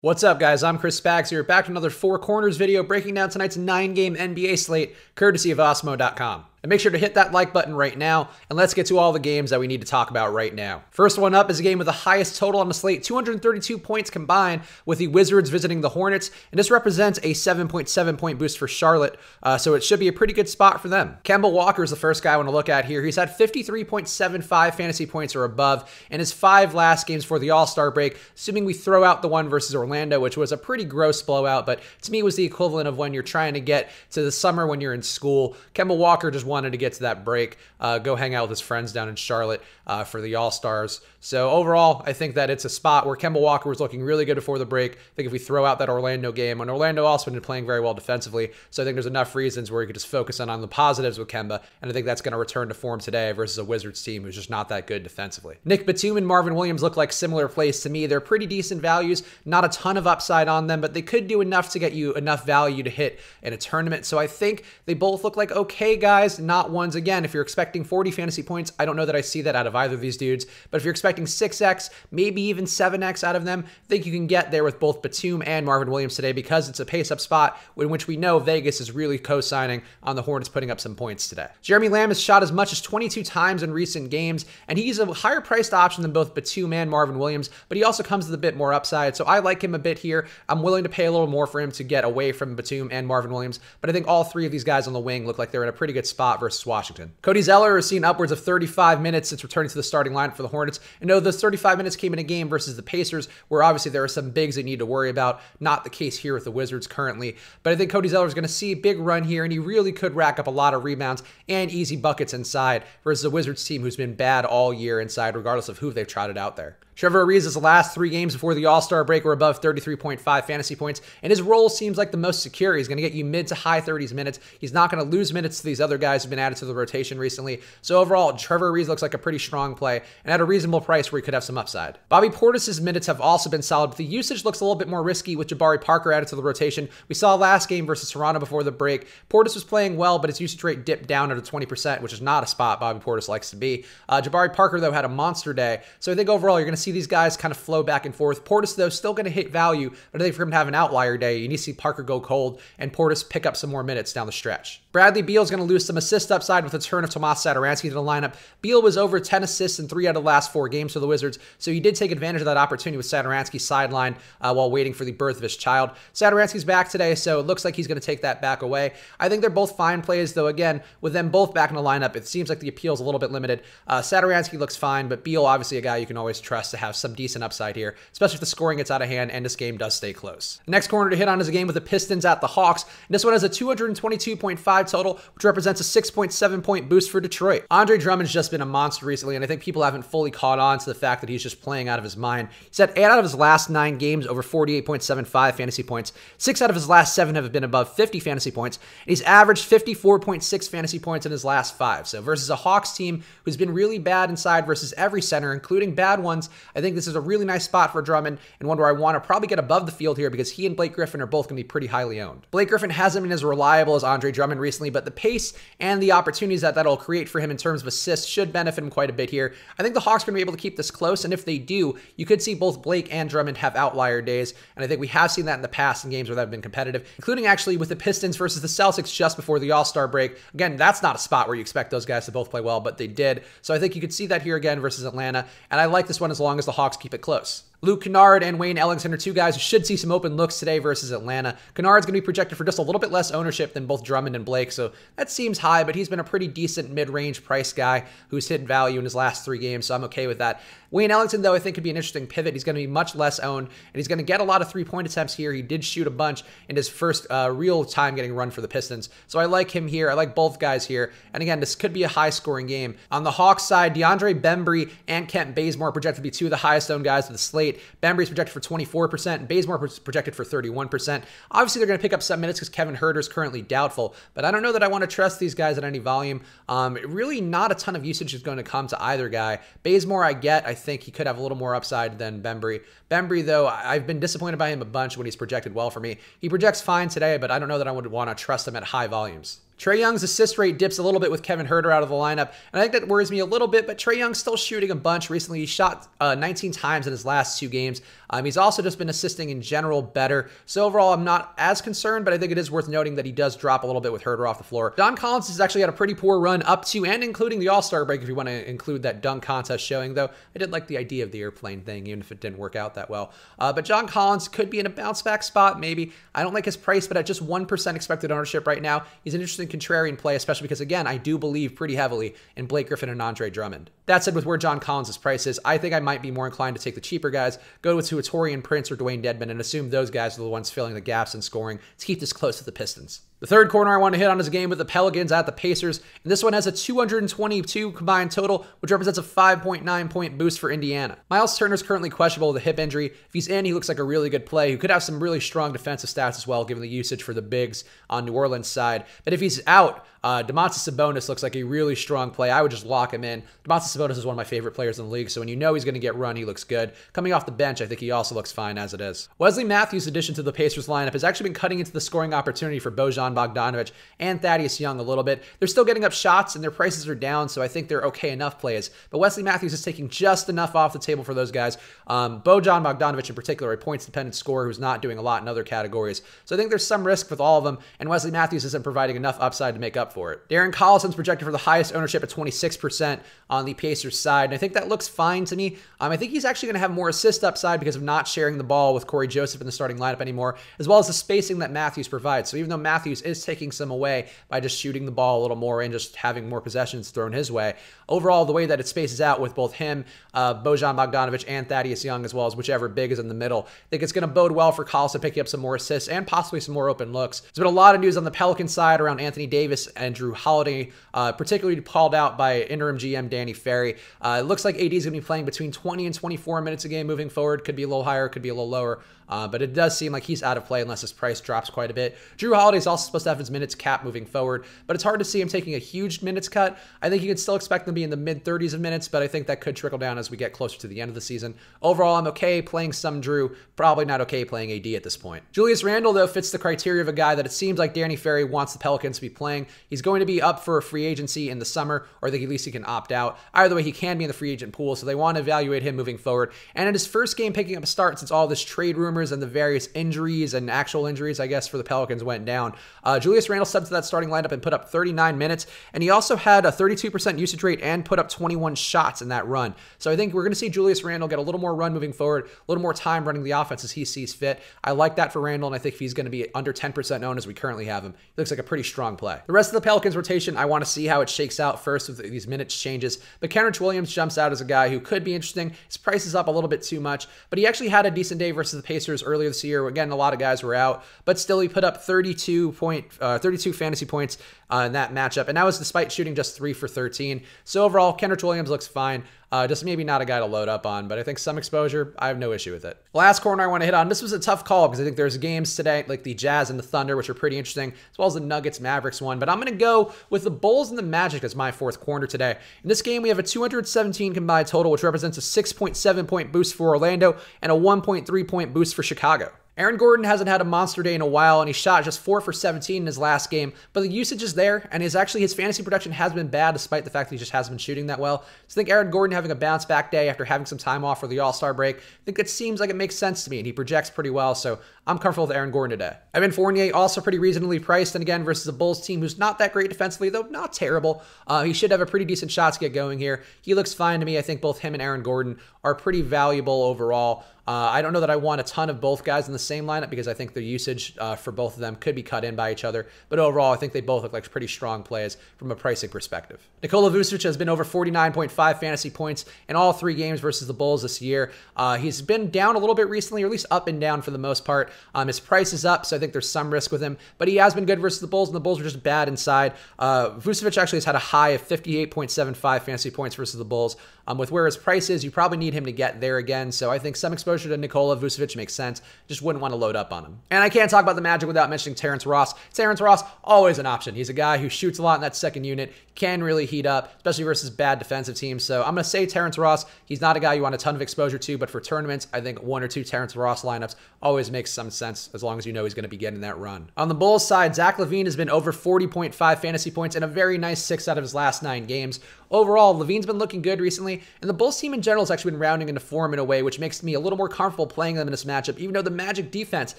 What's up, guys? I'm Chris Spags here, back to another Four Corners video breaking down tonight's 9-game NBA slate, courtesy of Osmo.com. And make sure to hit that like button right now, and let's get to all the games that we need to talk about right now. First one up is a game with the highest total on the slate, 232 points combined, with the Wizards visiting the Hornets, and this represents a 7.7 point boost for Charlotte, so it should be a pretty good spot for them. Kemba Walker is the first guy I want to look at here. He's had 53.75 fantasy points or above in his 5 last games for the All-Star break, assuming we throw out the one versus Orlando, which was a pretty gross blowout, but to me it was the equivalent of when you're trying to get to the summer when you're in school. Kemba Walker just wanted to get to that break, go hang out with his friends down in Charlotte for the All-Stars. So overall, I think that it's a spot where Kemba Walker was looking really good before the break. I think if we throw out that Orlando game, and Orlando also been playing very well defensively, so I think there's enough reasons where you could just focus on the positives with Kemba, and I think that's going to return to form today versus a Wizards team who's just not that good defensively. Nick Batum and Marvin Williams look like similar plays to me. They're pretty decent values, not a ton of upside on them, but they could do enough to get you enough value to hit in a tournament. So I think they both look like okay guys, not ones. Again, if you're expecting 40 fantasy points, I don't know that I see that out of either of these dudes, but if you're expecting 6x, maybe even 7x out of them, I think you can get there with both Batum and Marvin Williams today because it's a pace-up spot in which we know Vegas is really co-signing on the Hornets putting up some points today. Jeremy Lamb has shot as much as 22 times in recent games, and he's a higher priced option than both Batum and Marvin Williams, but he also comes with a bit more upside, so I like him a bit here. I'm willing to pay a little more for him to get away from Batum and Marvin Williams, but I think all three of these guys on the wing look like they're in a pretty good spot versus Washington. Cody Zeller has seen upwards of 35 minutes since returning to the starting lineup for the Hornets, and though those 35 minutes came in a game versus the Pacers, where obviously there are some bigs they need to worry about, not the case here with the Wizards currently, but I think Cody Zeller is going to see a big run here, and he really could rack up a lot of rebounds and easy buckets inside versus a Wizards team who's been bad all year inside, regardless of who they've trotted out there. Trevor Ariza's last 3 games before the All-Star break were above 33.5 fantasy points, and his role seems like the most secure. He's going to get you mid to high 30s minutes. He's not going to lose minutes to these other guys who've been added to the rotation recently. So overall, Trevor Ariza looks like a pretty strong play and at a reasonable price where he could have some upside. Bobby Portis's minutes have also been solid, but the usage looks a little bit more risky with Jabari Parker added to the rotation. We saw last game versus Toronto before the break. Portis was playing well, but his usage rate dipped down to 20%, which is not a spot Bobby Portis likes to be. Jabari Parker, though, had a monster day. So I think overall, you're going to see these guys kind of flow back and forth. Portis, though, still going to hit value, but I think for him to have an outlier day, you need to see Parker go cold and Portis pick up some more minutes down the stretch. Bradley Beal's going to lose some assist upside with the return of Tomas Satoransky to the lineup. Beal was over 10 assists in 3 out of the last 4 games for the Wizards, so he did take advantage of that opportunity with Satoransky sidelined while waiting for the birth of his child. Satoransky's back today, so it looks like he's going to take that back away. I think they're both fine plays, though, again, with them both back in the lineup, it seems like the appeal is a little bit limited. Satoransky looks fine, but Beal, obviously a guy you can always trust to have some decent upside here, especially if the scoring gets out of hand and this game does stay close. The next corner to hit on is a game with the Pistons at the Hawks, and this one has a 222.5 total, which represents a 6.7 point boost for Detroit. Andre Drummond's just been a monster recently, and I think people haven't fully caught on to the fact that he's just playing out of his mind. He's had 8 out of his last 9 games over 48.75 fantasy points. 6 out of his last 7 have been above 50 fantasy points, and he's averaged 54.6 fantasy points in his last 5. So versus a Hawks team who's been really bad inside versus every center, including bad ones, I think this is a really nice spot for Drummond, and one where I want to probably get above the field here because he and Blake Griffin are both going to be pretty highly owned. Blake Griffin hasn't been as reliable as Andre Drummond recently, but the pace and the opportunities that'll create for him in terms of assists should benefit him quite a bit here. I think the Hawks are going to be able to keep this close, and if they do, you could see both Blake and Drummond have outlier days, and I think we have seen that in the past in games where they've been competitive, including actually with the Pistons versus the Celtics just before the All-Star break. Again, that's not a spot where you expect those guys to both play well, but they did. So I think you could see that here again versus Atlanta, and I like this one as long as the Hawks keep it close. Luke Kennard and Wayne Ellington are 2 guys who should see some open looks today versus Atlanta. Kennard's going to be projected for just a little bit less ownership than both Drummond and Blake, so that seems high, but he's been a pretty decent mid-range price guy who's hit value in his last 3 games, so I'm okay with that. Wayne Ellington, though, I think could be an interesting pivot. He's going to be much less owned, and he's going to get a lot of 3-point attempts here. He did shoot a bunch in his first real time getting run for the Pistons, so I like him here. I like both guys here, and again, this could be a high-scoring game. On the Hawks side, DeAndre Bembry and Kent Bazemore projected to be 2 of the highest owned guys of the slate. Bembry's projected for 24%, and Bazemore projected for 31%. Obviously, they're going to pick up some minutes because Kevin Huerter's currently doubtful, but I don't know that I want to trust these guys at any volume. Really not a ton of usage is going to come to either guy. Bazemore, I think he could have a little more upside than Bembry. Bembry, though, I've been disappointed by him a bunch when he's projected well for me. He projects fine today, but I don't know that I would want to trust him at high volumes. Trae Young's assist rate dips a little bit with Kevin Huerter out of the lineup, and I think that worries me a little bit, but Trae Young's still shooting a bunch. Recently, he shot 19 times in his last 2 games. He's also just been assisting in general better. So overall, I'm not as concerned, but I think it is worth noting that he does drop a little bit with Huerter off the floor. John Collins has actually had a pretty poor run up to and including the All-Star break, if you want to include that dunk contest showing, though I did like the idea of the airplane thing, even if it didn't work out that well. But John Collins could be in a bounce-back spot, maybe. I don't like his price, but at just 1% expected ownership right now, he's an interesting contrarian play, especially because, again, I do believe pretty heavily in Blake Griffin and Andre Drummond. That said, with where John Collins' price is, I think I might be more inclined to take the cheaper guys, go to a Taurean Prince or Dwayne Dedmon, and assume those guys are the ones filling the gaps in scoring to keep this close to the Pistons. The third corner I want to hit on is a game with the Pelicans at the Pacers, and this one has a 222 combined total, which represents a 5.9 point boost for Indiana. Miles Turner is currently questionable with a hip injury. If he's in, he looks like a really good play, who could have some really strong defensive stats as well, given the usage for the bigs on New Orleans' side. But if he's out, Domantas Sabonis looks like a really strong play. I would just lock him in. Domantas Sabonis is one of my favorite players in the league, so when you know he's going to get run, he looks good. Coming off the bench, I think he also looks fine as it is. Wesley Matthews' addition to the Pacers lineup has actually been cutting into the scoring opportunity for Bojan Bogdanovic and Thaddeus Young a little bit. They're still getting up shots and their prices are down, so I think they're okay enough plays. But Wesley Matthews is taking just enough off the table for those guys. Bojan Bogdanovic in particular, a points-dependent scorer who's not doing a lot in other categories. So I think there's some risk with all of them, and Wesley Matthews isn't providing enough upside to make up for it. Darren Collison's projected for the highest ownership at 26% on the Pacers side, and I think that looks fine to me. I think he's actually going to have more assist upside because of not sharing the ball with Corey Joseph in the starting lineup anymore, as well as the spacing that Matthews provides. So even though Matthews is taking some away by just shooting the ball a little more and just having more possessions thrown his way, overall, the way that it spaces out with both him, Bojan Bogdanovic, and Thaddeus Young, as well as whichever big is in the middle, I think it's going to bode well for Collison picking up some more assists and possibly some more open looks. There's been a lot of news on the Pelicans side around Anthony Davis and Drew Holiday, particularly called out by interim GM Danny Ferry. It looks like AD is going to be playing between 20 and 24 minutes a game moving forward. Could be a little higher, could be a little lower. But it does seem like he's out of play unless his price drops quite a bit. Drew Holiday is also supposed to have his minutes cap moving forward, but it's hard to see him taking a huge minutes cut. I think you can still expect him to be in the mid-30s of minutes, but I think that could trickle down as we get closer to the end of the season. Overall, I'm okay playing some Drew, probably not okay playing AD at this point. Julius Randle, though, fits the criteria of a guy that it seems like Danny Ferry wants the Pelicans to be playing. He's going to be up for a free agency in the summer, or I think at least he can opt out. Either way, he can be in the free agent pool, so they want to evaluate him moving forward. And in his first game picking up a start since all this trade rumors and the various injuries and actual injuries, I guess, for the Pelicans went down, Julius Randle stepped to that starting lineup and put up 39 minutes, and he also had a 32% usage rate and put up 21 shots in that run. So I think we're going to see Julius Randle get a little more run moving forward, a little more time running the offense as he sees fit. I like that for Randle, and I think if he's going to be under 10% owned as we currently have him, he looks like a pretty strong play. The rest of the Pelicans rotation, I want to see how it shakes out first with these minutes changes, but Kenrich Williams jumps out as a guy who could be interesting. His price is up a little bit too much, but he actually had a decent day versus the Pacers earlier this year. Again, a lot of guys were out, but still he put up 32 fantasy points in that matchup, and that was despite shooting just 3 for 13. So overall, Kenrich Williams looks fine. Just maybe not a guy to load up on, but I think some exposure, I have no issue with it. Last corner I want to hit on, this was a tough call because I think there's games today like the Jazz and the Thunder, which are pretty interesting, as well as the Nuggets Mavericks one, but I'm going to go with the Bulls and the Magic as my fourth corner today. In this game, we have a 217 combined total, which represents a 6.7 point boost for Orlando and a 1.3 point boost for Chicago. Aaron Gordon hasn't had a monster day in a while, and he shot just 4 for 17 in his last game, but the usage is there, and his fantasy production has been bad despite the fact that he just hasn't been shooting that well. So I think Aaron Gordon having a bounce-back day after having some time off for the All-Star break, I think it seems like it makes sense to me, and he projects pretty well, so I'm comfortable with Aaron Gordon today. Evan Fournier also pretty reasonably priced, and again, versus a Bulls team who's not that great defensively, though not terrible. He should have a pretty decent shot to get going here. He looks fine to me. I think both him and Aaron Gordon are pretty valuable overall. I don't know that I want a ton of both guys in the same lineup because I think the usage for both of them could be cut in by each other. But overall, I think they both look like pretty strong plays from a pricing perspective. Nikola Vucevic has been over 49.5 fantasy points in all 3 games versus the Bulls this year. He's been down a little bit recently, or at least up and down for the most part. His price is up, so I think there's some risk with him. But he has been good versus the Bulls, and the Bulls were just bad inside. Vucevic actually has had a high of 58.75 fantasy points versus the Bulls. With where his price is, you probably need him to get there again. So I think some exposure exposure to Nikola Vucevic makes sense. Just wouldn't want to load up on him. And I can't talk about the Magic without mentioning Terrence Ross. Terrence Ross, always an option. He's a guy who shoots a lot in that second unit, can really heat up, especially versus bad defensive teams. So I'm going to say Terrence Ross. He's not a guy you want a ton of exposure to, but for tournaments, I think 1 or 2 Terrence Ross lineups always makes some sense as long as you know he's going to be getting that run. On the Bulls side, Zach LaVine has been over 40.5 fantasy points in a very nice 6 out of his last 9 games. Overall, LaVine's been looking good recently, and the Bulls team in general has actually been rounding into form in a way which makes me a little more comfortable playing them in this matchup, even though the Magic defense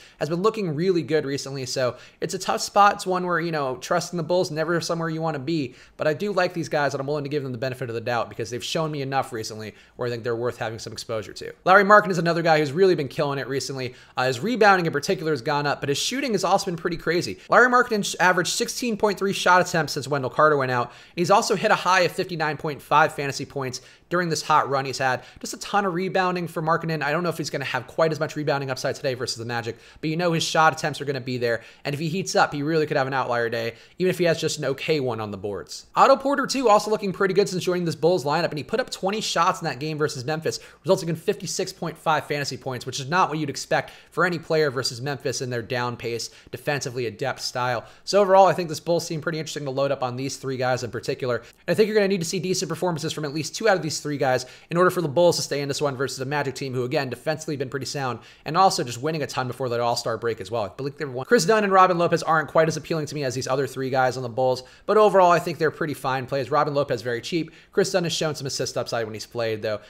has been looking really good recently. So it's a tough spot. It's one where, trusting the Bulls, never somewhere you want to be, but I do like these guys, and I'm willing to give them the benefit of the doubt because they've shown me enough recently where I think they're worth having some exposure to. Lauri Markkanen is another guy who's really been killing it recently. His rebounding in particular has gone up, but his shooting has also been pretty crazy. Lauri Markkanen averaged 16.3 shot attempts since Wendell Carter went out. He's also hit a high of 59.5 fantasy points during this hot run he's had. Just a ton of rebounding for Markkanen. I don't know if he's going to have quite as much rebounding upside today versus the Magic, but his shot attempts are going to be there. And if he heats up, he really could have an outlier day, even if he has just an okay one on the boards. Otto Porter, too, also looking pretty good since joining this Bulls lineup, and he put up 20 shots in that game versus Memphis, resulting in 56.5 fantasy points, which is not what you'd expect for any player versus Memphis in their down pace, defensively adept style. So overall, I think this Bulls seem pretty interesting to load up on these 3 guys in particular. And I think you're going to need to see decent performances from at least 2 out of these 3 guys in order for the Bulls to stay in this one versus a Magic team who, again, defensively have been pretty sound and also just winning a ton before that All-Star break as well. I believe they've won. Chris Dunn and Robin Lopez aren't quite as appealing to me as these other 3 guys on the Bulls, but overall, I think they're pretty fine plays. Robin Lopez very cheap. Chris Dunn has shown some assist upside when he's played, though.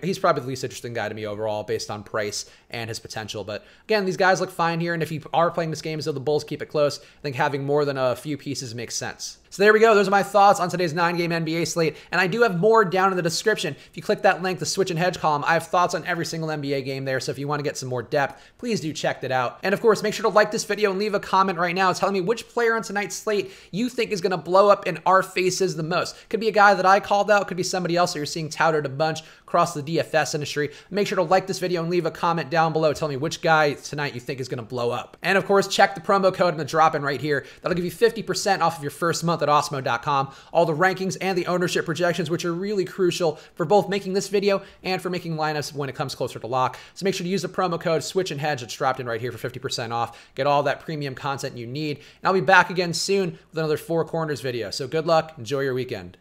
He's probably the least interesting guy to me overall based on price and his potential. But again, these guys look fine here, and if you are playing this game as though the Bulls keep it close, I think having more than a few pieces makes sense. So there we go. Those are my thoughts on today's 9-game NBA slate, and I do have more down in the description. If you click that link, the Switch and Hedge column, I have thoughts on every single NBA game there, so if you want to get some more depth, please do check that out. And of course, make sure to like this video and leave a comment right now telling me which player on tonight's slate you think is going to blow up in our faces the most. Could be a guy that I called out, could be somebody else that you're seeing touted a bunch across the DFS industry. Make sure to like this video and leave a comment down below telling me which guy tonight you think is going to blow up. And of course, check the promo code in the drop-in right here. That'll give you 50% off of your first month at Osmo.com. All the rankings and the ownership projections, which are really crucial for both making this video and for making lineups when it comes closer to lock. So make sure to use the promo code Switch and Hedge that's dropped in right here for 50% off. Get all that premium content you need. And I'll be back again soon with another 4 Corners video. So good luck. Enjoy your weekend.